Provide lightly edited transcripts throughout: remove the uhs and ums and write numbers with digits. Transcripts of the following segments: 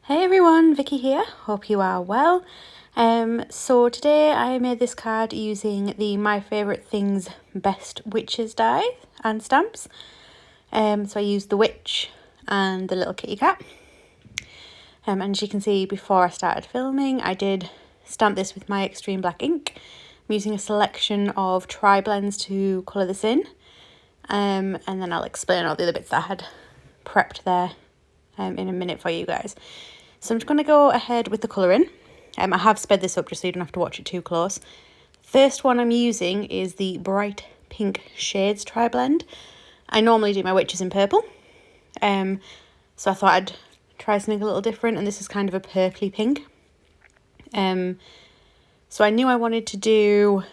Hey everyone, Vicky here. Hope you are well. So today I made this card using the My Favourite Things Best Witches die and stamps. So I used the witch and the little kitty cat. And as you can see, before I started filming, I did stamp this with my extreme black ink. I'm using a selection of tri-blends to colour this in. And then I'll explain all the other bits that I had prepped there in a minute for you guys. So I'm just going to go ahead with the colouring. I have sped this up just so you don't have to watch it too close. First one I'm using is the Bright Pink Shades tri-blend. I normally do my witches in purple. So I thought I'd try something a little different, and this is kind of a purpley pink. So I knew I wanted to do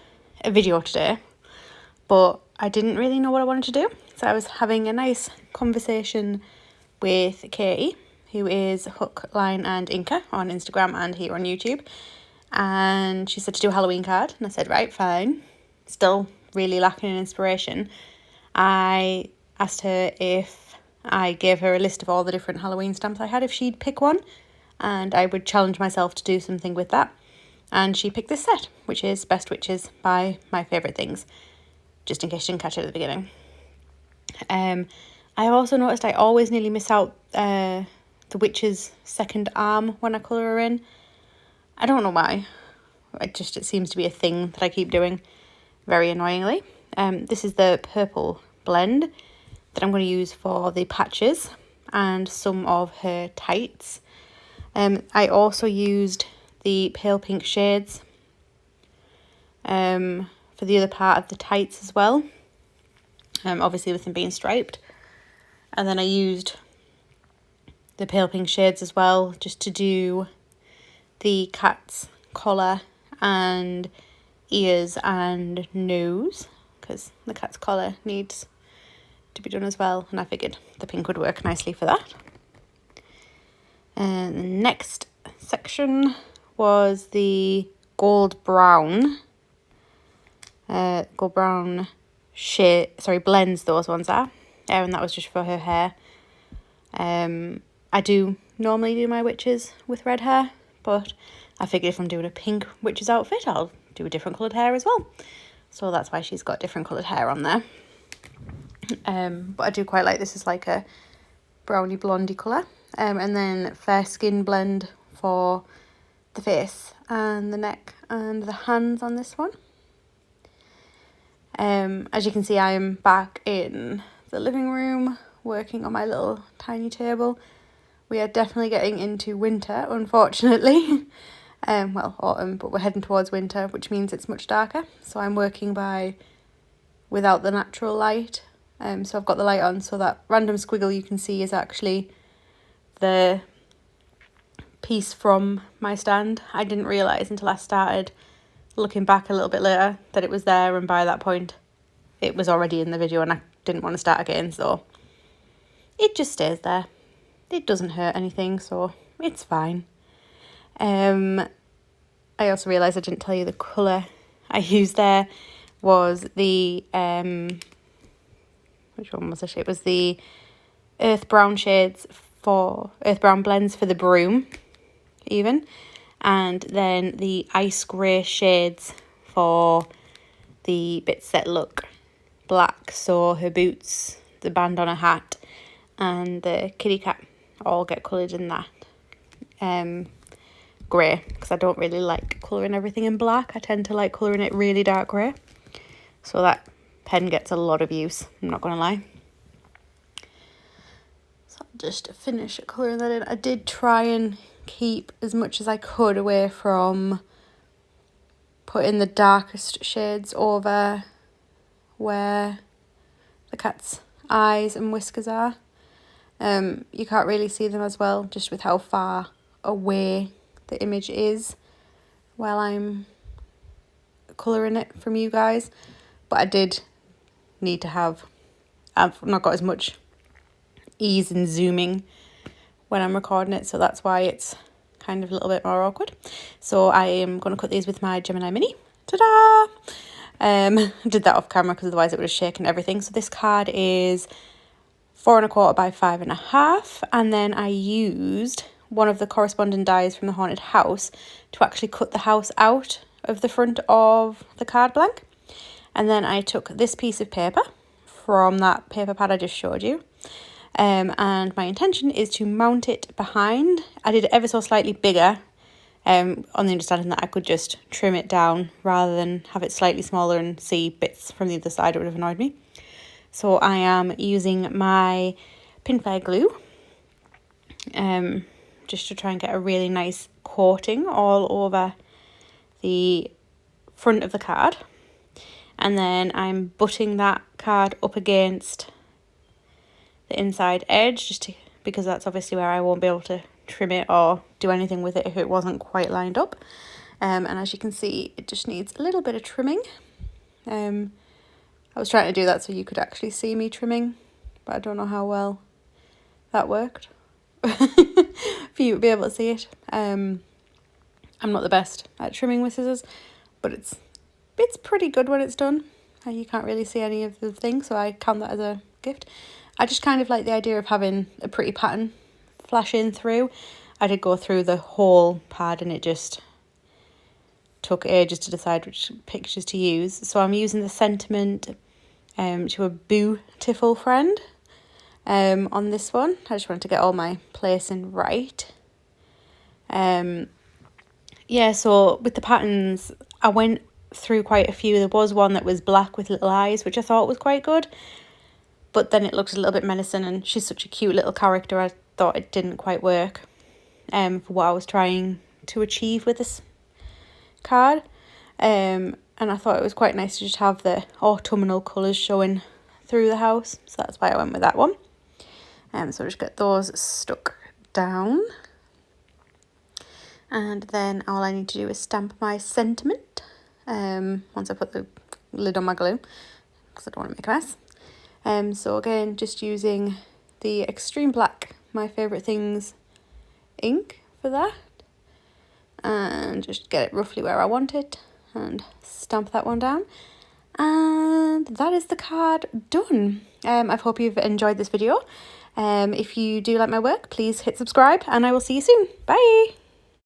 a video today, but I didn't really know what I wanted to do. So I was having a nice conversation with Katy, who is Hook, Line and Inker on Instagram and here on YouTube. And she said to do a Halloween card. And I said, right, fine. Still really lacking in inspiration. I asked her if I gave her a list of all the different Halloween stamps I had, if she'd pick one. And I would challenge myself to do something with that. And she picked this set, which is Best Witches by My Favourite Things. Just in case you didn't catch it at the beginning. I also noticed I always nearly miss out the witch's second arm when I colour her in. I don't know why. It seems to be a thing that I keep doing very annoyingly. This is the purple blend that I'm going to use for the patches and some of her tights. I also used the pale pink shades for the other part of the tights as well. Obviously with them being striped. And then I used the pale pink shades as well, just to do the cat's collar and ears and nose, because the cat's collar needs to be done as well, and I figured the pink would work nicely for that. And the next section was the gold brown shade, blends those ones are, and that was just for her hair. I do normally do my witches with red hair, but I figured if I'm doing a pink witch's outfit, I'll do a different coloured hair as well. So that's why she's got different coloured hair on there. But I do quite like this is like a browny blondie colour. And then fair skin blend for the face and the neck and the hands on this one. As you can see, I am back in the living room working on my little tiny table. We are definitely getting into winter, unfortunately. Autumn, but we're heading towards winter, which means it's much darker. So I'm working without the natural light. So I've got the light on, so that random squiggle you can see is actually the piece from my stand. I didn't realise until I started looking back a little bit later that it was there, and by that point it was already in the video and I didn't want to start again, so it just stays there. It doesn't hurt anything, so it's fine. I also realised I didn't tell you the colour I used there was the which one was it? It was the earth brown blends for the broom even, and then the ice grey shades for the bits that look black, so her boots, the band on her hat and the kitty cat all get coloured in that grey, because I don't really like colouring everything in black. I tend to like colouring it really dark grey, so that pen gets a lot of use, I'm not going to lie. So I'll just finish colouring that in. I did try and keep as much as I could away from putting the darkest shades over where the cat's eyes and whiskers are. You can't really see them as well, just with how far away the image is while I'm colouring it from you guys. But I did need to I've not got as much ease in zooming when I'm recording it, so that's why it's kind of a little bit more awkward. So I am going to cut these with my Gemini Mini. Ta-da! I did that off camera because otherwise it would have shaken everything. So this card is 4¼ by 5½, and then I used one of the corresponding dies from the haunted house to actually cut the house out of the front of the card blank. And then I took this piece of paper from that paper pad I just showed you. And my intention is to mount it behind. I did it ever so slightly bigger, on the understanding that I could just trim it down rather than have it slightly smaller and see bits from the other side. It would have annoyed me. So I am using my pinfire glue, just to try and get a really nice coating all over the front of the card. And then I'm butting that card up against the inside edge, because that's obviously where I won't be able to trim it or do anything with it if it wasn't quite lined up. And as you can see, it just needs a little bit of trimming. I was trying to do that so you could actually see me trimming, but I don't know how well that worked for you to be able to see it. I'm not the best at trimming with scissors, but it's pretty good when it's done. You can't really see any of the things, so I count that as a gift. I just kind of like the idea of having a pretty pattern flashing through. I did go through the whole pad and it just took ages to decide which pictures to use. So I'm using the sentiment to a beautiful friend on this one. I just wanted to get all my placing right. Yeah, so with the patterns, I went through quite a few. There was one that was black with little eyes, which I thought was quite good, but then it looked a little bit menacing, and she's such a cute little character. I thought it didn't quite work for what I was trying to achieve with this card. And I thought it was quite nice to just have the autumnal colours showing through the house, so that's why I went with that one. So just get those stuck down, and then all I need to do is stamp my sentiment once I put the lid on my glue, because I don't want to make a mess. So again, just using the Extreme Black My Favourite Things ink for that, and just get it roughly where I want it and stamp that one down, and that is the card done. I hope you've enjoyed this video. If you do like my work, please hit subscribe, and I will see you soon. Bye.